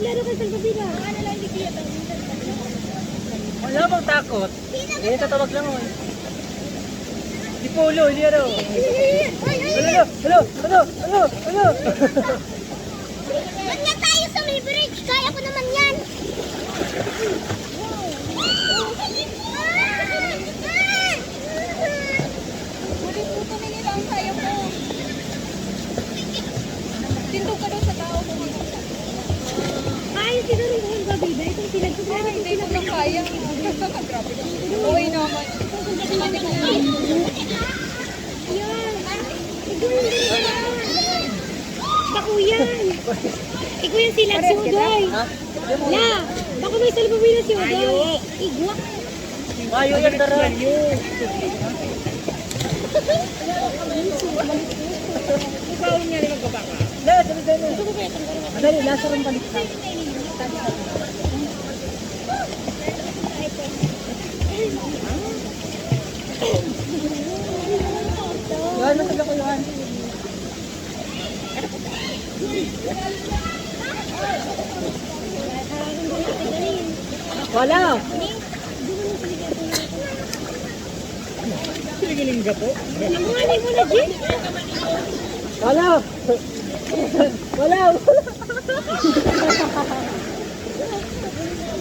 ano ka sa kabila? Wala bang takot? Eh, tatawag lang ako. Di Polo, hindi ano. Ano? Wag nga tayo sa may bridge. Kaya ko naman yan. Bulit po tumingin lang tayo po. Tindog ka daw sa tao mo. Ay, siguro yung babida. Itong pinagsusunan. Hindi ko na kaya. Grabe ka. Okay naman. Yan. Ikaw yan. Bako yan. Ikaw yan sila si Udoy. La, bako may salbabay na si Udoy. Igwa. Mayo yan daran. Ikaw niya rin magbabaka. Dali, nasa rin balik ka. Yan, matag ako yan. Wala. Piligiling ka po? Nanguhanay mo na, Jim. Wala. Wala.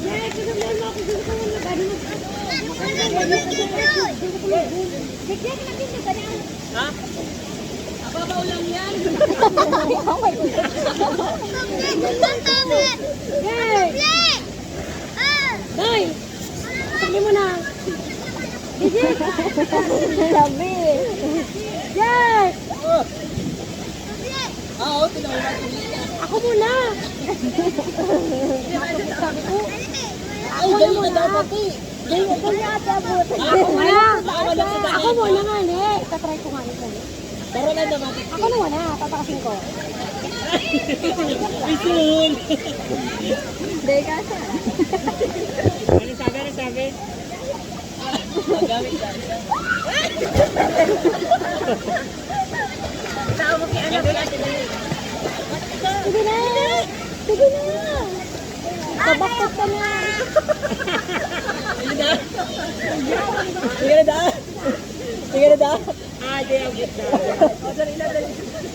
Yan, kasamahan mo ako. Gusto ko nga magano. Ha? Ababaw lang yan. Yay! Day! Sabi mo na. Digit! Sabi! Yay! Oo, tinawag natin. Ako muna! Ay, dali na dapat eh. Ako muna! Ako muna nga, ne. Tatry ko nga ito. Tara na naman. Ako na muna, tatakasin ko. Isun! Hindi ka siya. Ano sabi? Magamit ka. Tawag kay anak natin. Sige na! Sige na! Sabakot ka na! Sige na da. Ah, di ako gitna. O, dali.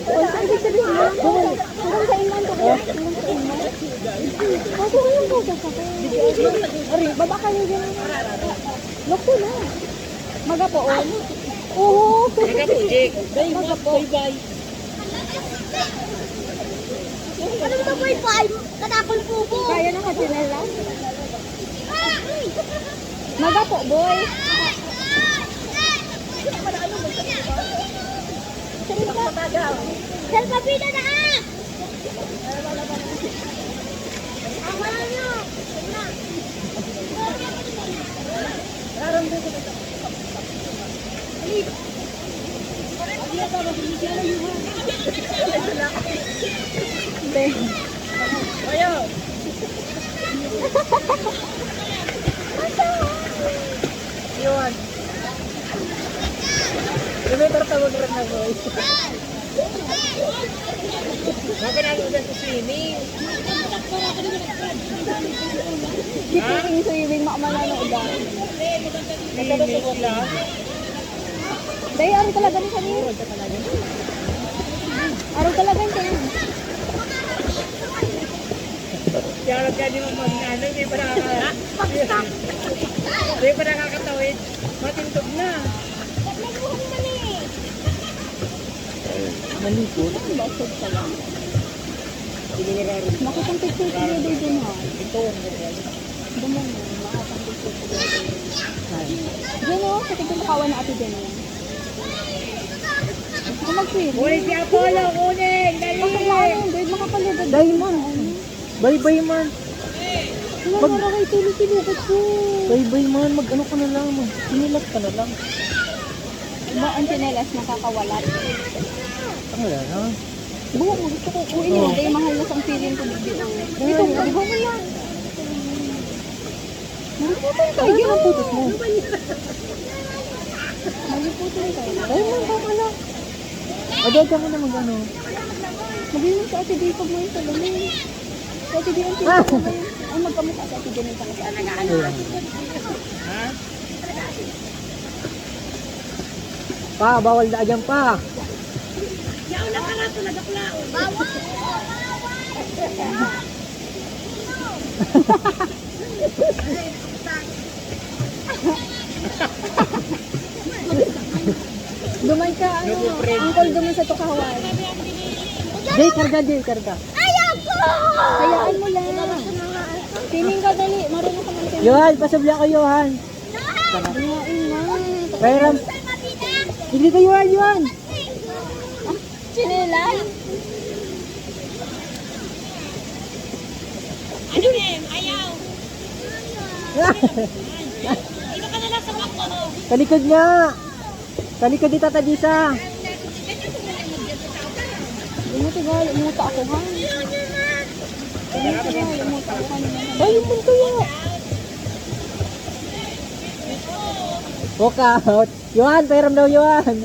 Kung saan ibig sabihin mo? Hanggang sa inland ko kaya? Hanggang sa inland? Kasi walang bugas ako. Ari, baba kayo dyan. Loko na. Magapoon? Oo. Nagapujik. Bye-bye. Ano ba boy po? Ay, katakol po po. Kaya na katinela? Magapo boy. Salpapita na ah! Awan nyo! Ayo. Iwan. Kilometer tawag rin na boy. Bakit ako dyan sa swimming? Kiting swimming makamala ng ulan. Swimming lang. Dahil araw talaga ni kanina. Araw talaga niya. Kaya ka di mo mag-ano, di pa nakakatawid. Matintog na. Malikot? Basod ka lang. Hindi nararin. Makitang picture ko dito din ha. Ito. Dumong mo. Makitang picture ko dito. Diyan o. Sa tigil kawan na ati din. Gusto ko mag-swimming. Kunin si Apollo, kunin! Dali! Bakit na ano? Dahil makapalugad. Diamond. Bye-bye man. Wala na kay tinisinugod ko. Bye-bye man. Mag-ano ka na lang. Sinilat ka na lang. Ba ang chinelas nakakawalat? Wala na. Buo ko. Gusto ko kuin yun. Dahil mahal na sang feeling ko. Ito, kaligaw mo yan. Mariputan ka. Ay, ang putos mo. Mariputan ka. Ay, man, tama na. Adaga mo na mag-ano. Magaling sa ate dito mo yung salamin. Ate Jen, ang magkamukha sa Ate Jen yung sa Ayan. Pa, bawal na dyan pa. Duman ka, ano, angkol duman sa tukawan. Jay, karga, Jay, karga. Hayaan mo lang. Piling ka dali, marunong ka mag-piling. Johan, pasabla ko, Johan. Hayain na. Pairam. Hindi ka, Johan, Johan. Chinelan? Talikod nga. Talikod ni Tata Disa. Umuti umuta ako ha. Umuta ako kanina. Ay, yung punto yun. Walk out. Johan, pairam daw, Johan.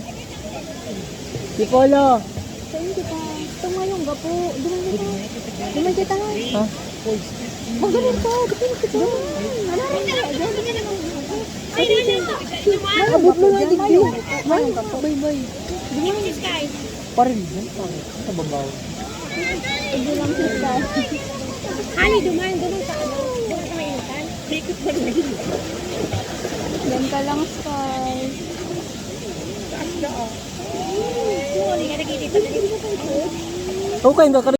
Si Polo. Saan kita? Tumayong gapo. Duman kita. Ha? Magaling ka. Duman kita. Ano rin na? Abot mo nga, digdi. Bay. Parin. Sa babaw. Ito lang siya. Duman sa ano? Duman sa mainutan. Likot ba na yun? Yan ka lang, Sky. Taas na oh. Hindi ka nakikita. Okay,